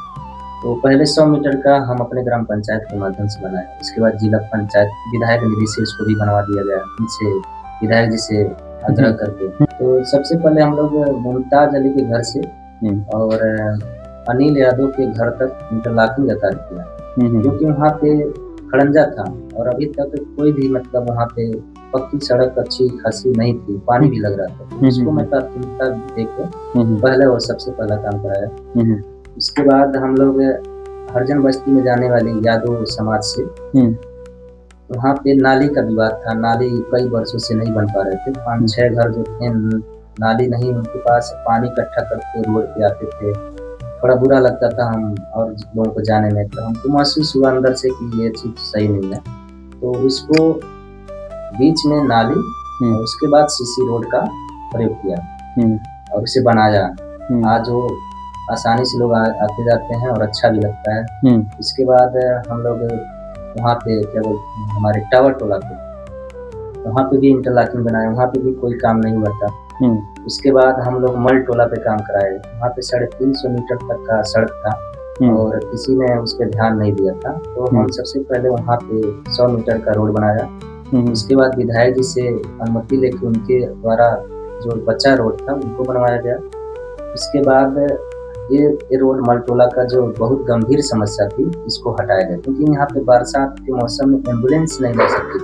तो पहले 100 मीटर का हम अपने ग्राम पंचायत के माध्यम से बनाए। उसके बाद जिला पंचायत विधायक निधि से उसको भी बनवा दिया गया, उनसे विधायक जी से आग्रह करके। तो सबसे पहले हम लोग मुमताज अली के घर से और अनिल यादव के घर तक इंटरलॉकिंग का कार्य किया, क्योंकि वहाँ पे खड़ंजा था और अभी तक कोई भी मतलब वहाँ पे पक्की सड़क अच्छी खासी नहीं थी, पानी भी लग रहा था। उसको मैं प्राथमिकता देकर पहले और सबसे पहला काम कराया। उसके बाद हम लोग हरजन बस्ती में जाने वाली यादव समाज से, वहाँ पे नाली का विवाद था। नाली कई वर्षों से नहीं बन पा रहे थे। 5-6 घर जो थे नाली नहीं, उनके पास पानी इकट्ठा करके रोड पे आते थे। बड़ा बुरा लगता था हम और लोगों को जाने में, तो हमको महसूस हुआ अंदर से कि ये चीज सही नहीं है। तो उसको बीच में नाली और उसके बाद सीसी रोड का प्रयोग किया और उसे बनाया। आज वो आसानी से लोग आते जाते हैं और अच्छा भी लगता है। इसके बाद हम लोग वहाँ पे क्या बोलते हैं हमारे टावर टोला पे, वहाँ पे भी इंटरलॉकिंग बनाए, वहाँ पे भी कोई काम नहीं हुआ था। उसके बाद हम लोग मल टोला पे काम कराए, वहाँ पे 350 मीटर तक का सड़क था और किसी ने उस पर ध्यान नहीं दिया था, तो हम सबसे पहले वहाँ पे 100 मीटर का रोड बनाया। उसके बाद विधायक जी से अनुमति लेके उनके द्वारा जो बचा रोड था उनको बनवाया गया। उसके बाद ये रोड मलटोला का जो बहुत गंभीर समस्या थी इसको हटाया गया, क्योंकि यहाँ पे बरसात के मौसम में एम्बुलेंस नहीं जा सकती,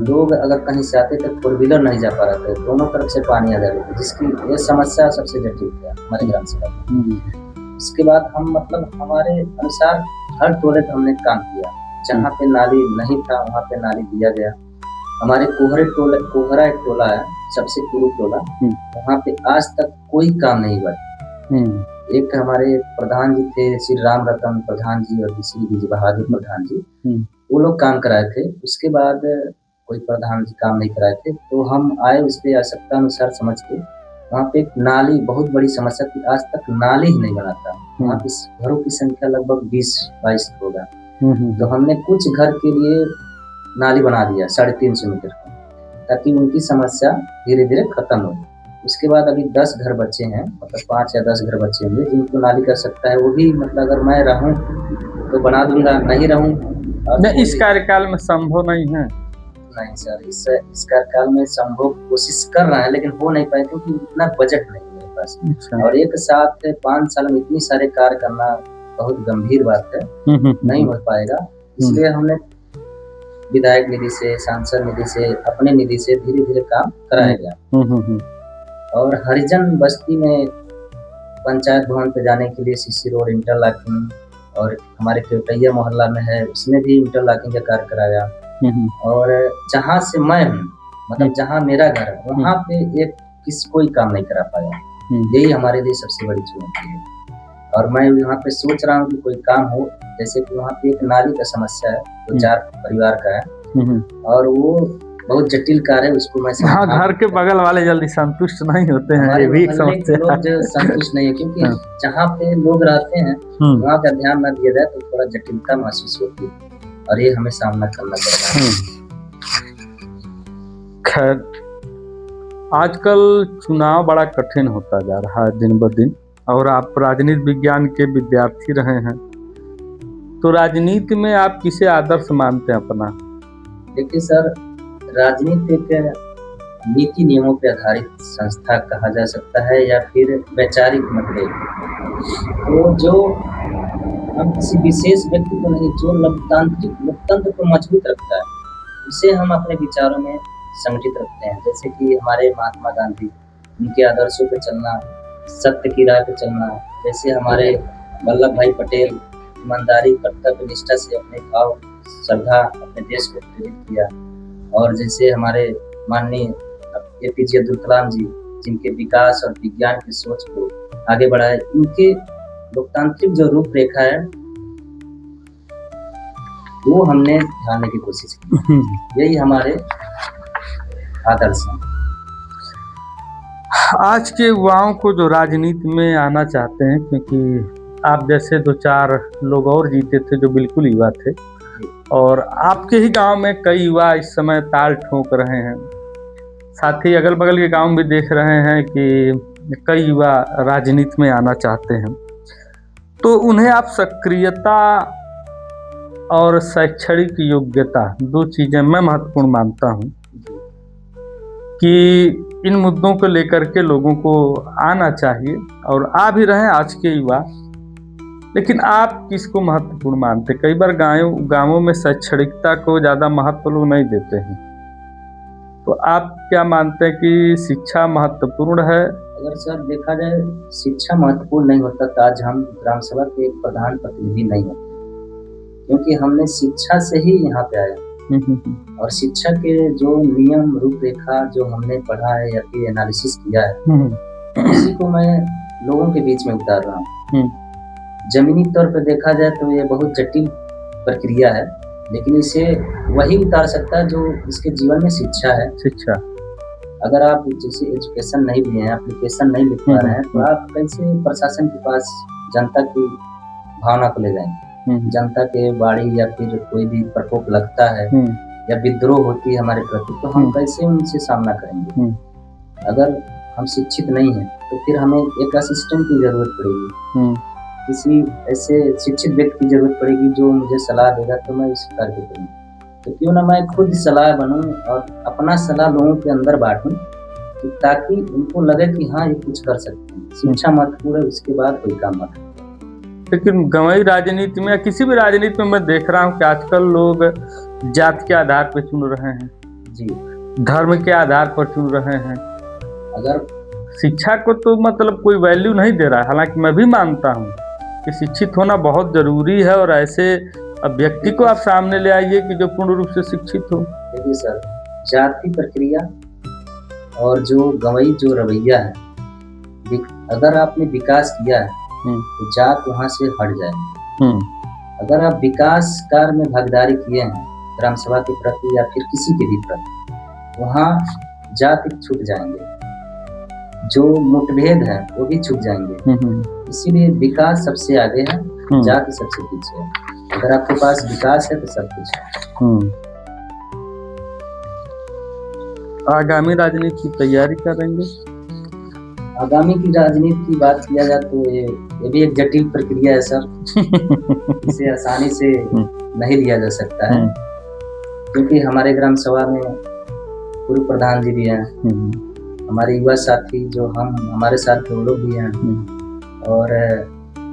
लोग अगर कहीं से आते तो 4 व्हीलर नहीं जा पा रहे थे, दोनों तरफ से पानी आ जा रहा था, जिसकी ये समस्या सबसे जटिल था हमारे ग्राम सभा में। उसके बाद हम मतलब हमारे अनुसार हर टोले पे हमने काम किया, जहाँ पे नाली नहीं था वहाँ पे नाली दिया गया। हमारे कोहरा एक टोला है, सबसे पूर्व टोला, वहाँ पे आज तक कोई काम नहीं हुआ। एक हमारे प्रधान जी थे श्री राम रतन प्रधान जी और दूसरी विजय बहादुर प्रधान जी, वो लोग काम कराए थे। उसके बाद कोई प्रधान जी काम नहीं कराए थे, तो हम आए उसके आवश्यकता अनुसार समझ के। वहाँ पे एक नाली बहुत बड़ी समस्या थी, आज तक नाली ही नहीं बना था। वहाँ पे घरों की संख्या लगभग 20-22 होगा, तो हमने कुछ घर के लिए नाली बना दिया 350 मीटर का, ताकि उनकी समस्या धीरे धीरे खत्म हो। उसके बाद अभी 10 घर बच्चे हैं, मतलब 5 या 10 घर बच्चे होंगे जिनको नाली कर सकता है, वो भी मतलब अगर मैं रहूं तो बना दूंगा, नहीं रहूं नहीं। इस कार्यकाल में संभव नहीं है। नहीं सर, इस कार्यकाल में संभव कोशिश कर रहा है, लेकिन हो नहीं पाए क्योंकि इतना बजट नहीं है मेरे पास। और एक साथ 5 साल में इतनी सारे कार्य करना बहुत गंभीर बात है, नहीं हो पाएगा। इसलिए हमने विधायक निधि से, सांसद निधि से, अपने निधि से धीरे धीरे काम कराया गया। और हरिजन बस्ती में पंचायत भवन पे जाने के लिए सीसी रोड इंटरलॉकिंग, और हमारे केवटैया मोहल्ला में है उसमें भी इंटरलॉकिंग का कार्य कराया। और जहाँ से मैं हूँ, मतलब जहाँ मेरा घर है, वहाँ पे कोई काम नहीं करा पाया। यही हमारे लिए सबसे बड़ी चुनौती है। और मैं यहाँ पे सोच रहा हूँ कि कोई काम हो, जैसे कि वहाँ पे एक नाली का समस्या है, तो 4 परिवार का है और वो बहुत जटिल कार्य है, उसको मैं घर के बगल वाले जल्दी संतुष्ट नहीं होते हैं, ये भी एक समस्या लोग जो संतुष्ट नहीं है, क्योंकि जहाँ पे लोग रहते हैं वहाँ का ध्यान न दिया जाए तो थोड़ा जटिलता महसूस होती है, और ये हमें सामना करना पड़ रहा है। खैर, आजकल चुनाव बड़ा कठिन होता जा रहा है दिन ब दिन, और आप राजनीति विज्ञान के विद्यार्थी रहे हैं, तो राजनीति में आप किसे आदर्श मानते हैं अपना? देखिए सर, राजनीति एक नीति नियमों पर आधारित संस्था कहा जा सकता है, या फिर वैचारिक मतभेद। तो जो हम किसी विशेष व्यक्ति को नहीं, जो लोकतंत्र को मजबूत रखता है उसे हम अपने विचारों में संगठित रखते हैं। जैसे कि हमारे महात्मा गांधी, उनके आदर्शों पे चलना, सत्य की राह पे चलना। जैसे हमारे वल्लभ भाई पटेल ईमानदारी, कर्तव्य निष्ठा से अपने भाव, श्रद्धा अपने देश को प्रेरित किया। और जैसे हमारे माननीय APJ अब्दुल कलाम जी, जिनके विकास और विज्ञान की सोच को आगे बढ़ाए, उनके लोकतांत्रिक जो रूपरेखा है वो हमने ढालने की कोशिश की। यही हमारे आदर्श हैं। आज के युवाओं को जो राजनीति में आना चाहते हैं, क्योंकि आप जैसे 2-4 लोग और जीते थे जो बिल्कुल युवा थे, और आपके ही गांव में कई युवा इस समय ताल ठोक रहे हैं, साथ ही अगल बगल के गांव भी देख रहे हैं कि कई युवा राजनीति में आना चाहते हैं, तो उन्हें आप सक्रियता और शैक्षणिक योग्यता, 2 चीज़ें मैं महत्वपूर्ण मानता हूं कि इन मुद्दों को लेकर के लोगों को आना चाहिए, और आ भी रहे हैं आज के युवा। लेकिन आप किसको महत्वपूर्ण मानते? कई बार गांवों में शैक्षणिकता को ज़्यादा महत्व लोग नहीं देते हैं, तो आप क्या मानते हैं कि शिक्षा महत्वपूर्ण है? अगर सर देखा जाए शिक्षा महत्वपूर्ण नहीं होता तो आज हम ग्राम सभा के एक प्रधान प्रतिनिधि नहीं होते, क्योंकि हमने शिक्षा से ही यहाँ पे आया। और शिक्षा के जो नियम रूपरेखा जो हमने पढ़ा है या फिर एनालिसिस किया है, उसी को मैं लोगों के बीच में उतार रहा हूँ। जमीनी तौर पर देखा जाए तो ये बहुत जटिल प्रक्रिया है, लेकिन इसे वही उतार सकता है जो इसके जीवन में शिक्षा है। शिक्षा, अगर आप जैसे एजुकेशन नहीं लिए हैं, एप्लीकेशन नहीं लिख पा रहे हैं, तो आप कैसे प्रशासन के पास जनता की भावना को ले जाएंगे? जनता के बाड़ी या फिर कोई भी प्रकोप लगता है या विद्रोह होती है हमारे प्रति, तो हम कैसे उनसे सामना करेंगे? अगर हम शिक्षित नहीं हैं तो फिर हमें एक असिस्टेंट की जरूरत पड़ेगी, किसी ऐसे शिक्षित व्यक्ति की जरूरत पड़ेगी जो मुझे सलाह देगा, तो मैं उस कार्य करूँ। तो क्यों ना मैं खुद सलाह बनूं और अपना सलाह लोगों के अंदर बांटूं, ताकि उनको लगे कि हाँ ये कुछ कर सकते हैं। शिक्षा महत्वपूर्ण है, उसके बाद कोई काम मत। लेकिन गंवई राजनीति में या किसी भी राजनीति में मैं देख रहा हूँ कि आजकल लोग जाति के आधार पर चुन रहे हैं जी, धर्म के आधार पर चुन रहे हैं। अगर शिक्षा को तो मतलब कोई वैल्यू नहीं दे रहा है। हालांकि मैं भी मानता हूँ कि शिक्षित होना बहुत जरूरी है, और ऐसे व्यक्ति को आप सामने ले आइए कि जो पूर्ण रूप से शिक्षित हो। देखिए सर, जाति प्रक्रिया और जो गंवई जो रवैया है, अगर आपने विकास किया है तो जात वहाँ से हट जाएगी। अगर आप विकास कार्य में भागीदारी किए हैं ग्राम सभा के प्रति या फिर किसी के भी प्रति, वहाँ जाति छूट जाएंगे, जो मुठभेद है वो भी छूट जाएंगे। इसीलिए विकास सबसे आगे है, जाति सबसे पीछे है। अगर आपके पास विकास है तो सब कुछ है। आगामी राजनीति की तैयारी करेंगे? आगामी की राजनीति की बात किया जाए तो ये भी एक जटिल प्रक्रिया है सर। इसे आसानी से नहीं लिया जा सकता है, क्योंकि हमारे ग्राम सभा में पूर्व प्रधान जी भी हैं, हमारे युवा साथी जो हमारे साथ वो लोग भी हैं, और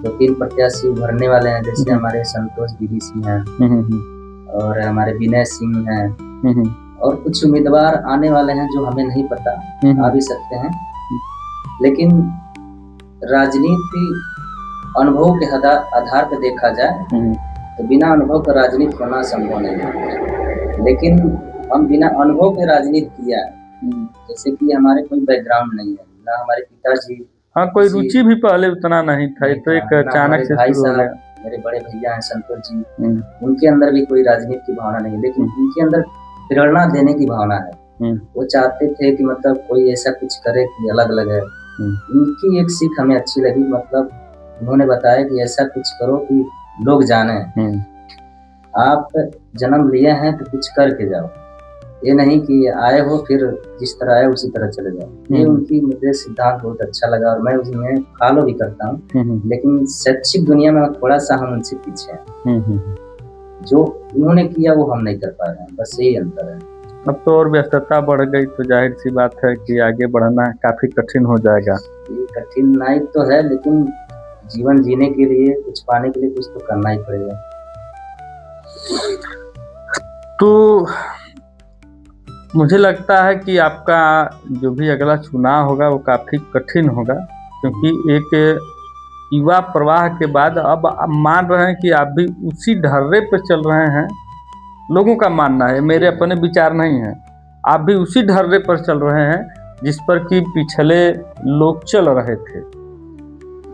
2-3 प्रत्याशी उभरने वाले हैं, जैसे हमारे संतोष बीडीसी हैं और हमारे विनय सिंह हैं, और कुछ उम्मीदवार आने वाले हैं जो हमें नहीं पता, आ भी सकते हैं। लेकिन राजनीति अनुभव के आधार पर देखा जाए तो बिना अनुभव का राजनीति होना संभव नहीं है। लेकिन हम बिना अनुभव के राजनीति किया है, जैसे कि हमारे कोई बैकग्राउंड नहीं है, ना हमारे पिताजी, हाँ कोई रुचि भी पहले उतना नहीं था, ये तो एक अचानक से शुरू हो गया। मेरे बड़े भैया हैं संतोष जी, उनके अंदर भी कोई राजनीति की भावना नहीं है, लेकिन उनके अंदर प्रेरणा देने की भावना है। वो चाहते थे कि मतलब कोई ऐसा कुछ करे कि अलग अलग है। उनकी एक सीख हमें अच्छी लगी, मतलब उन्होंने बताया कि ऐसा कुछ करो कि लोग जाने आप जन्म लिए हैं तो कुछ करके जाओ, ये नहीं कि आए हो फिर जिस तरह आए उसी तरह चले जाओ। ये उनकी मुझे सिद्धांत बहुत अच्छा लगा और मैं उसमें फॉलो भी करता हूँ। लेकिन शैक्षिक दुनिया में थोड़ा सा हम उनसे पीछे हैं, जो उन्होंने किया वो हम नहीं कर पा रहे हैं, बस यही अंतर है। अब तो और व्यस्तता बढ़ गई तो जाहिर सी बात है कि आगे बढ़ना काफी कठिन हो जाएगा। ये कठिनाई तो है, लेकिन जीवन जीने के लिए, कुछ पाने के लिए कुछ तो करना ही पड़ेगा। तो मुझे लगता है कि आपका जो भी अगला चुनाव होगा वो काफी कठिन होगा, क्योंकि एक युवा प्रवाह के बाद अब आप मान रहे हैं कि आप भी उसी ढर्रे पर चल रहे हैं। लोगों का मानना है, मेरे अपने विचार नहीं है, आप भी उसी ढर्रे पर चल रहे हैं जिस पर कि पिछले लोग चल रहे थे।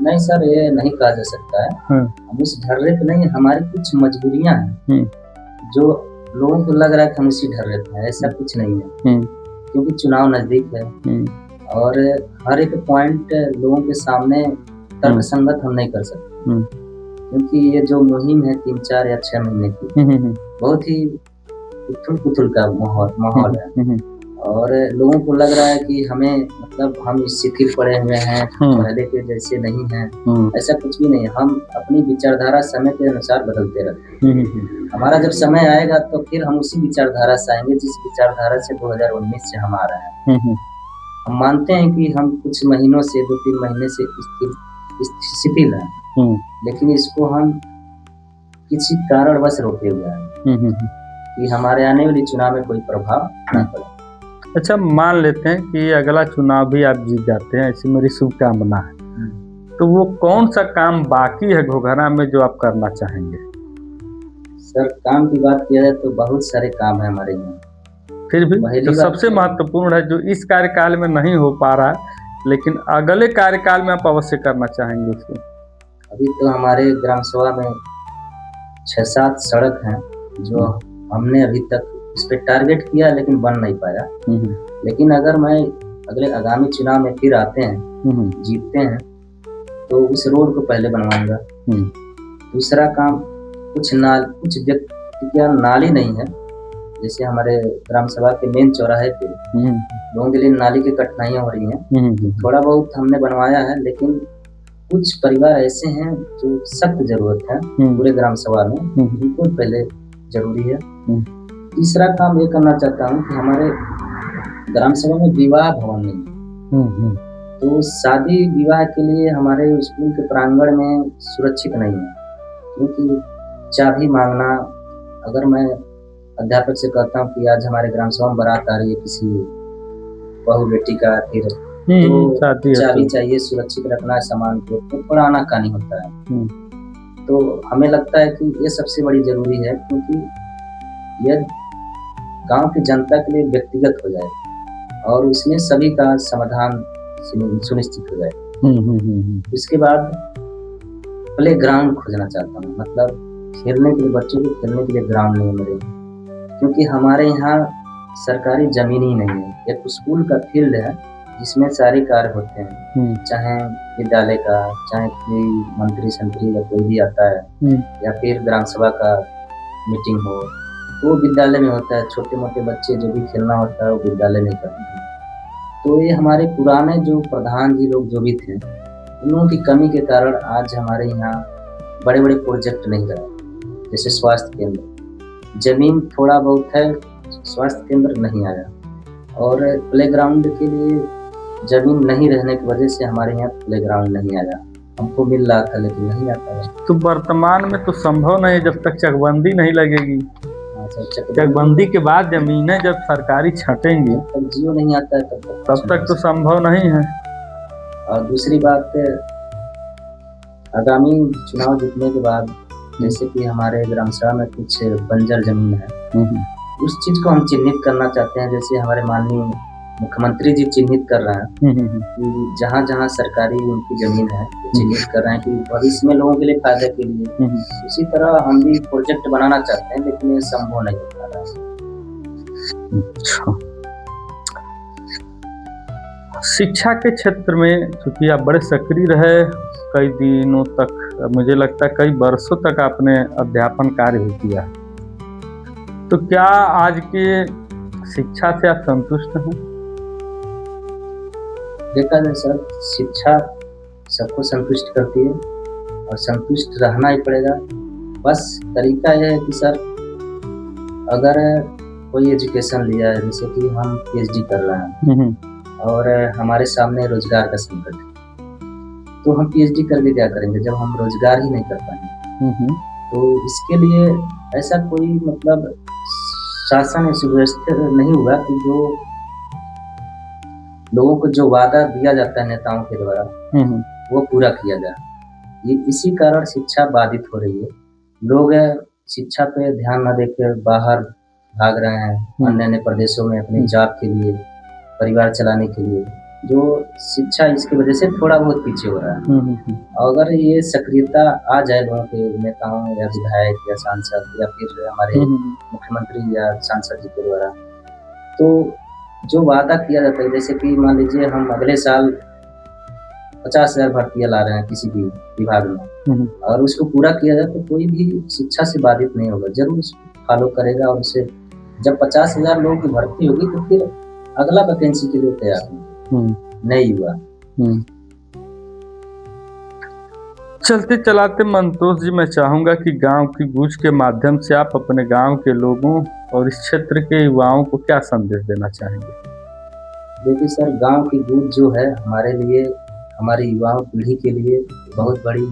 नहीं सर, ये नहीं कहा जा सकता है। हम उस ढर्रे पे नहीं, हमारी कुछ मजबूरियां हैं जो लोगों को लग रहा है कि हम उसी ढर्रे पे हैं, ऐसा कुछ नहीं है। क्योंकि चुनाव नजदीक है और हर एक पॉइंट लोगों के सामने तर्क संगत हम नहीं कर सकते, क्योंकि ये जो मुहिम है 3, 4 या 6 महीने की, बहुत ही उथल-पुथल का माहौल है और लोगों को लग रहा है कि हमें मतलब हम शिथिल पड़े हुए हैं, पहले के जैसे नहीं हैं। ऐसा कुछ भी नहीं है, हम अपनी विचारधारा समय के अनुसार बदलते रहते हैं। हमारा जब समय आएगा तो फिर हम उसी विचारधारा से आएंगे जिस विचारधारा से 2019 से हम आ रहे हैं। हम मानते हैं कि हम कुछ महीनों से 2-3 महीने से शिथिल हैं, लेकिन इसको हम किसी कारणवश रोके हुए हैं कि हमारे आने वाली चुनाव में कोई प्रभाव न पड़े। अच्छा, मान लेते हैं कि अगला चुनाव भी आप जीत जाते हैं, ऐसी मेरी शुभकामना है, तो वो कौन सा काम बाकी है घोघरा में जो आप करना चाहेंगे? सर, काम की बात किया जाए तो बहुत सारे काम है हमारे यहाँ, फिर भी जो सबसे महत्वपूर्ण है, जो इस कार्यकाल में नहीं हो पा रहा है लेकिन अगले कार्यकाल में आप अवश्य करना चाहेंगे उसको? अभी तो हमारे ग्राम सभा में 6-7 सड़क हैं जो हमने अभी तक इस पे टारगेट किया लेकिन बन नहीं पाया। लेकिन अगर मैं अगले आगामी चुनाव में फिर आते हैं, जीतते हैं, तो उस रोड को पहले बनवाऊंगा। दूसरा काम कुछ व्यक्ति क्या नाली नहीं है, जैसे हमारे ग्राम सभा के मेन चौराहे पे लोगों के लिए नाली की कठिनाइयां हो रही हैं। थोड़ा बहुत हमने बनवाया है, लेकिन कुछ परिवार ऐसे हैं जो सख्त जरूरत है पूरे ग्राम सभा में, उनको पहले जरूरी है। तीसरा काम ये करना चाहता हूँ कि हमारे ग्राम सभा में विवाह भवन नहीं, तो शादी विवाह के लिए हमारे स्कूल के प्रांगण में सुरक्षित नहीं है, क्योंकि चाबी मांगना, अगर मैं अध्यापक से कहता हूँ कि आज हमारे ग्राम सभा में बारात आ रही है किसी बहू बेटी का, फिर तो चाबी चाहिए, सुरक्षित रखना है सामान को, तो थोड़ा आनाकानी होता है। तो हमें लगता है कि ये सबसे बड़ी जरूरी है, क्योंकि यह गांव की जनता के लिए व्यक्तिगत हो जाए और उसमें सभी का समाधान सुनिश्चित हो जाए। उसके बाद प्ले ग्राउंड खोजना चाहता हूँ, मतलब खेलने के लिए, बच्चों को खेलने के लिए ग्राउंड नहीं मिले, क्योंकि हमारे यहाँ सरकारी जमीन ही नहीं है। एक स्कूल का फील्ड है जिसमें सारे कार्य होते हैं, चाहे विद्यालय का, चाहे कोई मंत्री संतरी या कोई भी आता है, या फिर ग्राम सभा का मीटिंग हो तो विद्यालय में होता है। छोटे मोटे बच्चे जो भी खेलना होता है वो विद्यालय में करते हैं। तो ये हमारे पुराने जो प्रधान जी लोग जो भी थे, उन लोगों की कमी के कारण आज हमारे यहाँ बड़े बड़े प्रोजेक्ट नहीं रहे, जैसे स्वास्थ्य केंद्र, जमीन थोड़ा बहुत है, स्वास्थ्य केंद्र नहीं आया, और प्ले ग्राउंड के लिए जमीन नहीं रहने की वजह से हमारे यहाँ प्ले ग्राउंड नहीं आया। हमको मिल रहा था लेकिन नहीं आता है। तो वर्तमान में तो संभव नहीं, जब तक चकबंदी नहीं लगेगी। चकबंदी के बाद जमीनें जब सरकारी छटेंगी, तब जियो नहीं आता है, तब तक तो संभव नहीं है। और दूसरी बात, आगामी चुनाव जीतने के बाद जैसे कि हमारे ग्राम सभा में कुछ बंजर जमीन है, उस चीज को हम चिन्हित करना चाहते हैं। जैसे हमारे माननीय मुख्यमंत्री जी चिन्हित कर रहे हैं कि जहाँ जहाँ सरकारी उनकी जमीन है चिन्हित कर रहे हैं कि भविष्य में लोगों के लिए फायदे के लिए। उसी तरह हम भी प्रोजेक्ट बनाना चाहते हैं, लेकिन ये संभव नहीं हो पा रहा है। अच्छा, शिक्षा के क्षेत्र में चूंकि आप बड़े सक्रिय रहे कई दिनों तक, मुझे लगता है कई वर्षों तक आपने अध्यापन कार्य भी किया, तो क्या आज के शिक्षा से आप संतुष्ट हैं? देखा जाए सर, शिक्षा सबको संतुष्ट करती है और संतुष्ट रहना ही पड़ेगा। बस तरीका यह है कि सर, अगर कोई एजुकेशन लिया है, जैसे कि हम पीएचडी कर रहे हैं और हमारे सामने रोजगार का संकट है, तो हम पीएचडी करके क्या करेंगे जब हम रोजगार ही नहीं कर पाएंगे। तो इसके लिए ऐसा कोई मतलब शासन सुव्यवस्थित नहीं हुआ कि जो लोगों को जो वादा दिया जाता है नेताओं के द्वारा वो पूरा किया जाए। इसी कारण शिक्षा बाधित हो रही है। लोग शिक्षा पे ध्यान न देकर बाहर भाग रहे हैं, अन्य अन्य प्रदेशों में अपने जॉब के लिए, परिवार चलाने के लिए, जो शिक्षा इसकी वजह से थोड़ा बहुत पीछे हो रहा है। अगर ये सक्रियता आ जाए लोगों के, नेताओं या विधायक या सांसद या फिर हमारे मुख्यमंत्री या सांसद जी के द्वारा, तो जो वादा किया जाता है, जैसे कि मान लीजिए हम अगले साल 50,000 भर्तियां ला रहे हैं किसी भी विभाग में, और उसको पूरा किया जाए तो कोई भी शिक्षा से बाधित नहीं होगा, जरूर उसको फॉलो करेगा। और उसे जब 50,000 लोगों की भर्ती होगी तो फिर अगला वैकेंसी के लिए तैयार होंगे, नहीं हुआ। चलते चलाते मंतोष जी, मैं चाहूंगा कि गांव की गूंज के माध्यम से आप अपने गांव के लोगों और इस क्षेत्र के युवाओं को क्या संदेश देना चाहेंगे? देखिए सर, गांव की गूंज जो है हमारे लिए, हमारी युवाओं पीढ़ी के लिए बहुत बड़ी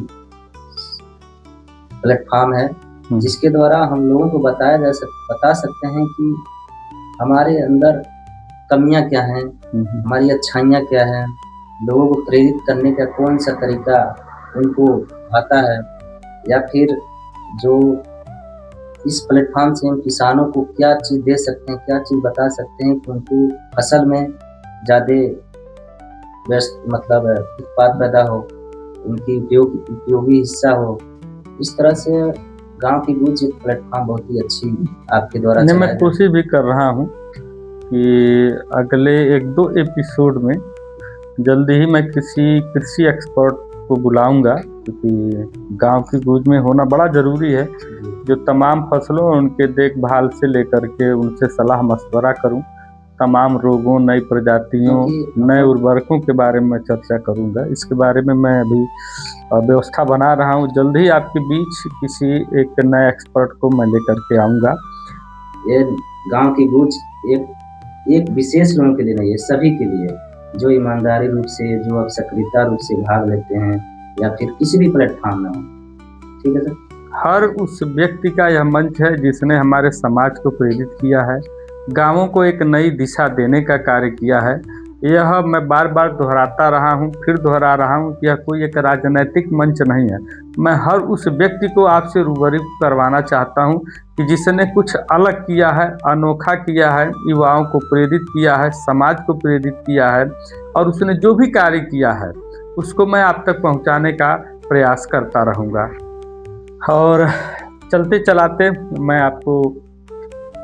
प्लेटफॉर्म है, जिसके द्वारा हम लोगों को बता सकते हैं कि हमारे अंदर कमियां क्या हैं, हमारी अच्छाइयां क्या हैं, लोगों को प्रेरित करने का कौन सा तरीका उनको आता है, या फिर जो इस प्लेटफॉर्म से हम किसानों को क्या चीज़ दे सकते हैं, क्या चीज़ बता सकते हैं कि उनको फसल में ज़्यादा मतलब उत्पाद पैदा हो, उनकी उपयोगी हिस्सा हो। इस तरह से गांव की गूंज एक प्लेटफॉर्म बहुत ही अच्छी आपके द्वारा मैं कोशिश भी कर रहा हूँ कि अगले 1-2 एपिसोड में जल्दी ही मैं किसी कृषि एक्सपर्ट आपको बुलाऊंगा, क्योंकि गांव की गूंज में होना बड़ा ज़रूरी है। जो तमाम फसलों उनके देखभाल से लेकर के उनसे सलाह मशवरा करूं, तमाम रोगों, नई प्रजातियों, नए उर्वरकों के बारे में चर्चा करूंगा। इसके बारे में मैं अभी व्यवस्था बना रहा हूं। जल्द ही आपके बीच किसी एक नए एक्सपर्ट को मैं लेकर के आऊँगा। ये गांव की गूंज एक विशेष लोगों के लिए नहीं है, सभी के लिए, जो ईमानदारी रूप से, जो अब सक्रियता रूप से भाग लेते हैं या फिर किसी भी प्लेटफॉर्म में हो। ठीक है सर। हर उस व्यक्ति का यह मंच है जिसने हमारे समाज को प्रेरित किया है, गांवों को एक नई दिशा देने का कार्य किया है। यह मैं बार बार दोहराता रहा हूं, फिर दोहरा रहा हूं कि यह कोई एक राजनीतिक मंच नहीं है। मैं हर उस व्यक्ति को आपसे रूबरू करवाना चाहता हूं कि जिसने कुछ अलग किया है, अनोखा किया है, युवाओं को प्रेरित किया है, समाज को प्रेरित किया है, और उसने जो भी कार्य किया है उसको मैं आप तक पहुंचाने का प्रयास करता रहूँगा। और चलते चलाते मैं आपको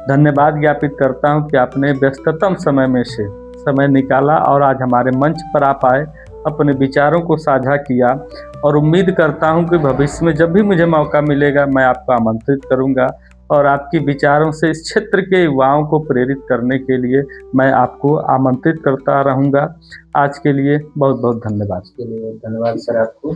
धन्यवाद ज्ञापित करता हूं कि आपने व्यस्ततम समय में से समय निकाला और आज हमारे मंच पर आप आए, अपने विचारों को साझा किया। और उम्मीद करता हूं कि भविष्य में जब भी मुझे मौका मिलेगा मैं आपको आमंत्रित करूंगा और आपके विचारों से इस क्षेत्र के युवाओं को प्रेरित करने के लिए मैं आपको आमंत्रित करता रहूंगा। आज के लिए बहुत बहुत धन्यवाद। धन्यवाद सर आपको।